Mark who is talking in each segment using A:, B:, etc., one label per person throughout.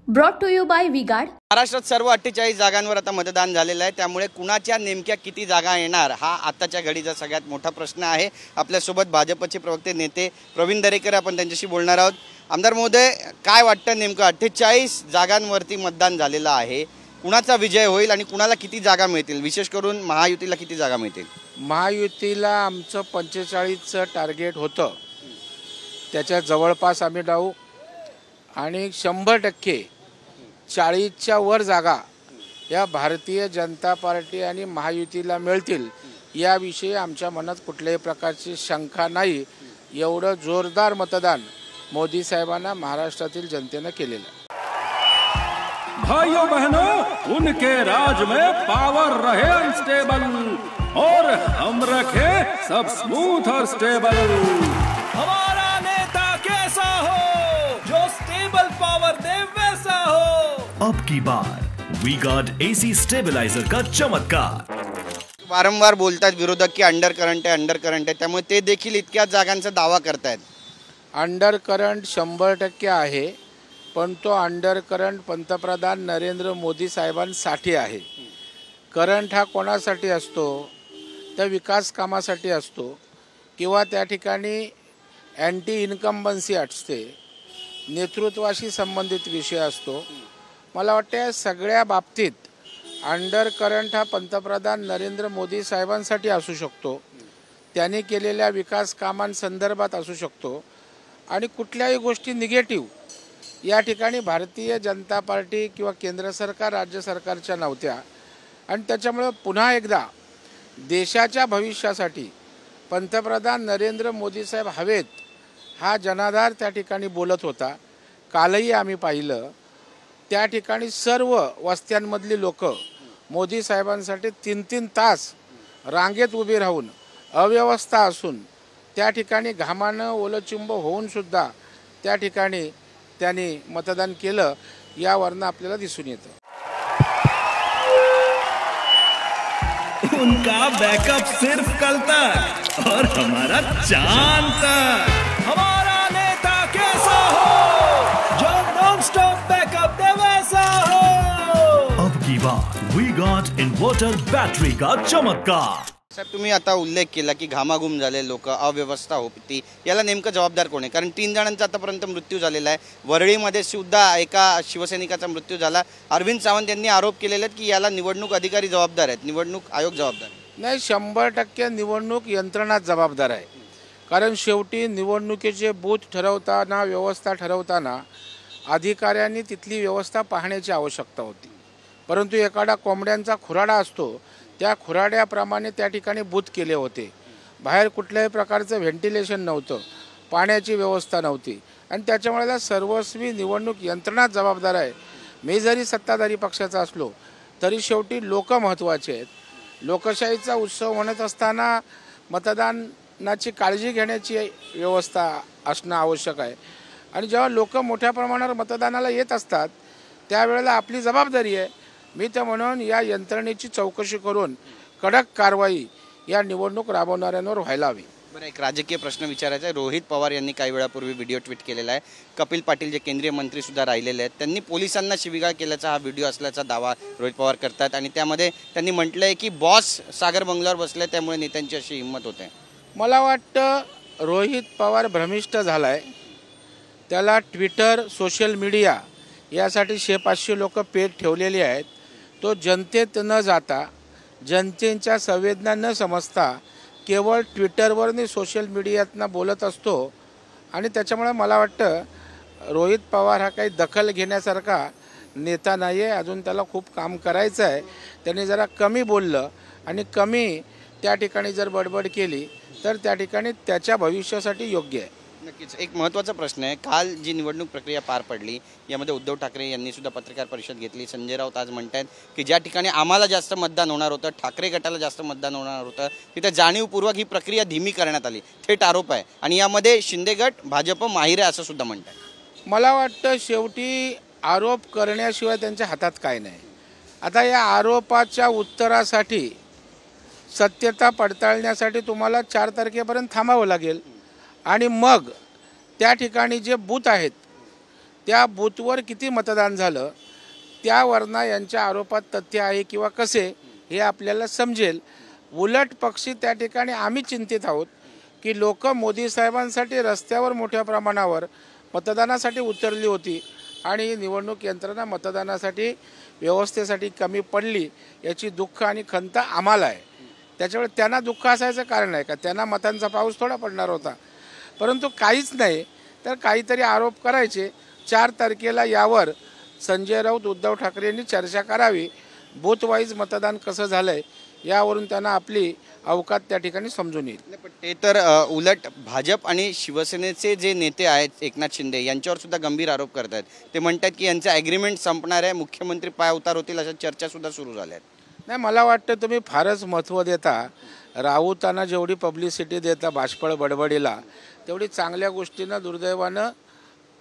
A: Brought to you by V Guard.
B: महाराष्ट्रात सर्व 48 जागांवर आता मतदान झालेलं आहे, त्यामुळे कुणाच्या नेमक्या किती जागा येणार हा आताच्या घडीचा सगळ्यात मोठा प्रश्न आहे। आपल्यासोबत भाजपचे प्रवक्ते नेते प्रवीण दरेकर, आपण त्यांच्याशी बोलणार आहोत। आमदार महोदय, काय वाटतं नेमकं 48 जागांवरती मतदान झालेलं आहे, कुणाचा विजय होईल आणि कुणाला किती जागा मिळतील? विशेष करून महायुतीला किती जागा मिळतील?
C: महायुतीला आमचं 45चं टार्गेट होतं, त्याच्या जवळपास आम्ही जाऊ आणि 100% 40च्या वर जागा या भारतीय जनता पार्टी आणि महायुतीला मिळतील याविषयी आमच्या मनात कुठल्याही प्रकारची शंका नाही। एवढं जोरदार मतदान मोदी साहेबांना महाराष्ट्रातील जनतेने केलेलं आहे।
D: भाइयों बहनों, उनके राज में पावर रहे अनस्टेबल और हम रखे सब स्मूथ और स्टेबल।
E: हमारा नेता कैसा हो जो स्टेबल पावर दे वैसा हो।
F: अब की बार वी गार्ड एसी स्टेबलाइजर का चमत्कार।
B: वारंवार बोलतात विरोधक की अंडर करंट आहे, त्यामुळे ते देखील इतक्या जागांचा दावा करतायत।
C: अंडर करंट 100% आहे, पण तो अंडर करंट पंतप्रधान नरेंद्र मोदी साहेबांसाठी आहे। करंट हा कोणासाठी असतो? तर विकास कामासाठी असतो किंवा त्या ठिकाणी अँटी इन्कम्बन्सी असते, नेतृत्वाशी संबंधित विषय असतो। मला वाटतं सगळ्या बाबतीत अंडर करंट हा पंतप्रधान नरेंद्र मोदी साहेबांसाठी असू शकतो, त्यांनी केलेल्या विकास कामांसंदर्भात असू शकतो आणि कुठल्याही गोष्टी निगेटिव्ह या ठिकाणी भारतीय जनता पार्टी किंवा केंद्र सरकार राज्य सरकारच्या नव्हत्या। आणि त्याच्यामुळे पुन्हा एकदा देशाच्या भविष्यासाठी पंतप्रधान नरेंद्र मोदी साहेब हवेत हा जनाधार त्या ठिकाणी बोलत होता। कालही आम्ही पाहिलं त्या ठिकाणी सर्व वस्त्यांमधली लोक मोदी साहेबांसाठी 3-3 तास रांगेत उभी राहून अव्यवस्था असून त्या ठिकाणी घामानं ओलचिंब होऊन सुद्धा त्या ठिकाणी त्यांनी मतदान केलं, यावरनं आपल्याला दिसून येतं।
F: उनका बैकअप सिर्फ कल तक और हमारा चांद तक।
E: हमारा नेता कैसा हो जो नॉन स्टॉप बैकअप दे वैसा हो।
F: अब की बार वी गॉट इन्वर्टर बैटरी का चमत्कार।
B: साहेब, तुम्ही आता उल्लेख केला की घामाघूम झाले लोक, अव्यवस्था होती, याला नेमकं जबाबदार कोण आहे? कारण 3 जणांचा आतापर्यंत मृत्यू झालेला आहे। वरळीमध्ये सुद्धा एका शिवसैनिकाचा मृत्यू झाला। अरविंद सावंत यांनी आरोप केलेले आहेत की याला निवडणूक अधिकारी जबाबदार आहेत, निवडणूक आयोग जबाबदार
C: नाही। 100% निवडणूक यंत्रणा जबाबदार आहे, कारण शेवटी निवडणुकीचे बूथ ठरवताना, व्यवस्था ठरवताना अधिकाऱ्यांनी तिथली व्यवस्था पाहण्याची आवश्यकता होती। परंतु एखादा कोंबड्यांचा खुराडा असतो, त्या खुराड्याप्रमाणे त्या ठिकाणी बूथ केले होते। बाहेर कुठल्याही प्रकारचं व्हेंटिलेशन नव्हतं, पाण्याची व्यवस्था नव्हती आणि त्याच्यामुळे सर्वस्वी निवडणूक यंत्रणा जबाबदार आहे। मी जरी सत्ताधारी पक्षाचा असलो तरी शेवटी लोक महत्त्वाचे आहेत। लोकशाहीचा उत्सव म्हणत असताना मतदानाची काळजी घेण्याची व्यवस्था असणं आवश्यक आहे आणि जेव्हा लोक मोठ्या प्रमाणावर मतदानाला येत असतात त्यावेळेला आपली जबाबदारी आहे। मी तर म्हणून या यंत्रणेची चौकशी करून कडक कारवाई या निवडणूक राबवणाऱ्यांवर व्हायला हवी।
B: बरं, एक राजकीय प्रश्न विचारायचा आहे। रोहित पवार यांनी काही वेळापूर्वी व्हिडिओ ट्विट केलेला आहे। कपिल पाटील जे केंद्रीय मंत्री सुद्धा राहिलेले आहेत, त्यांनी पोलिसांना शिवीगाळ केल्याचा हा व्हिडिओ असल्याचा दावा रोहित पवार करतात आणि त्यामध्ये त्यांनी म्हटलं आहे की बॉस सागर बंगल्यावर बसले, त्यामुळे नेत्यांची अशी हिंमत होते। मला
C: वाटतं रोहित पवार भ्रमिष्ट झाला आहे। त्याला ट्विटर, सोशल मीडिया यासाठी 100-500 लोक पेट ठेवलेली आहेत। तो जनतेत न जाता, जनतेच्या संवेदना न समजता केवळ ट्विटरवर आणि सोशल मीडियातनं बोलत असतो आणि त्याच्यामुळे मला वाटतं रोहित पवार हा काही दखल घेण्यासारखा नेता नाही आहे। अजून त्याला खूप काम करायचं आहे। त्याने जरा कमी बोललं आणि कमी त्या ठिकाणी जर बडबड केली तर त्या ठिकाणी त्याच्या भविष्यासाठी योग्य आहे।
B: नक्कीच एक महत्त्वाचा प्रश्न आहे। काल जी निवडणूक प्रक्रिया पार पडली यामध्ये उद्धव ठाकरे यांनी सुद्धा पत्रकार परिषद घेतली। संजय राऊत आज म्हणतात की ज्या ठिकाणी आम्हाला जास्त मतदान होणार होतं, ठाकरे गटाला जास्त मतदान होणार होतं, तिथे जाणीवपूर्वक ही प्रक्रिया धीमी करण्यात आली, थेट आरोप आहे आणि यामध्ये शिंदे गट भाजप माहिर आहे असं सुद्धा म्हणतात।
C: मला वाटतं शेवटी आरोप करण्याशिवाय त्यांच्या हातात काय नाही। आता या आरोपाच्या उत्तरासाठी, सत्यता पडताळण्यासाठी तुम्हाला 4 तारखेपर्यंत थांबावं लागेल आणि मग त्या ठिकाणी जे बूथ आहेत त्या बूथवर किती मतदान झालं त्यावरनं यांच्या आरोपात तथ्य आहे किंवा कसे हे आपल्याला समजेल. उलट पक्षी त्या ठिकाणी आम्ही चिंतित आहोत की लोक मोदी साहेबांसाठी रस्त्यावर मोठ्या प्रमाणावर मतदानासाठी उतरली होती आणि निवडणूक यंत्रणा मतदानासाठी व्यवस्थेसाठी कमी पडली याची दुःख आणि खंत आम्हाला आहे. त्याच्यामुळे त्यांना दुःख असायचं कारण आहे का? त्यांना मतांचा पाऊस थोडा पडणार होता. परंतु काहीच नाही तर काहीतरी आरोप करायचे. 4 तारखेला यावर संजय राऊत उद्धव ठाकरे यांनी चर्चा करावी. बूथ वाईज मतदान कसं झालं आहे यावरून त्यांना आपली अवकात त्या ठिकाणी समजून येईल.
B: पण ते तर उलट भाजप आणि शिवसेनेचे जे नेते आहेत एकनाथ शिंदे यांच्यावर सुद्धा गंभीर आरोप करतात. ते म्हणतात की यांचं ॲग्रीमेंट संपणार आहे, मुख्यमंत्री पायउतार होतील अशा चर्चा सुद्धा सुरू झाल्या आहेत.
C: नाही, मला वाटतं तुम्ही फारच महत्त्व देता. राऊतांना जेवढी पब्लिसिटी देता बाष्पळ बडबडीला तेवढी चांगल्या गोष्टींना दुर्दैवानं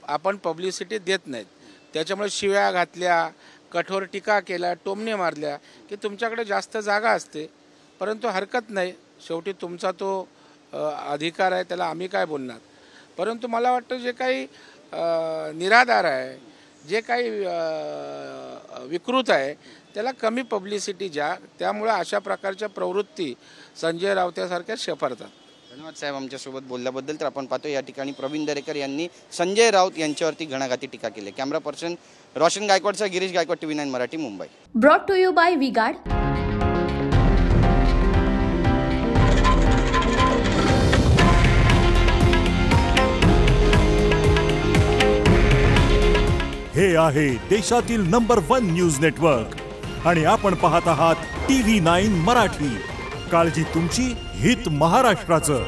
C: आपण पब्लिसिटी देत नाहीत. त्याच्यामुळे शिव्या घातल्या, कठोर टीका केल्या, टोमणे मारल्या की तुमच्याकडे जास्त जागा असते. परंतु हरकत नाही, शेवटी तुमचा तो अधिकार आहे, त्याला आम्ही काय बोलणार. परंतु मला वाटतं जे काही निराधार आहे, जे काही विकृत आहे त्याला कमी पब्लिसिटी द्या. त्यामुळे अशा प्रकारच्या प्रवृत्ती संजय राऊतांसारख्या शेफरतात.
B: धन्यवाद साहेब आमच्यासोबत बोलल्याबद्दल. तर आपण पाहतो या ठिकाणी प्रवीण दरेकर यांनी संजय राऊत यांच्यावरती घणाघाती टीका केली. कॅमेरा पर्सन रोशन गायकवाडचा Girish Gaikwad, TV9 Marathi, Mumbai.
A: Brought to you by V Guard.
G: हे आहे देशातील नंबर 1 न्यूज नेटवर्क आणि आपण पाहत आहात TV9 मराठी. काळजी तुमची, हित महाराष्ट्राचं.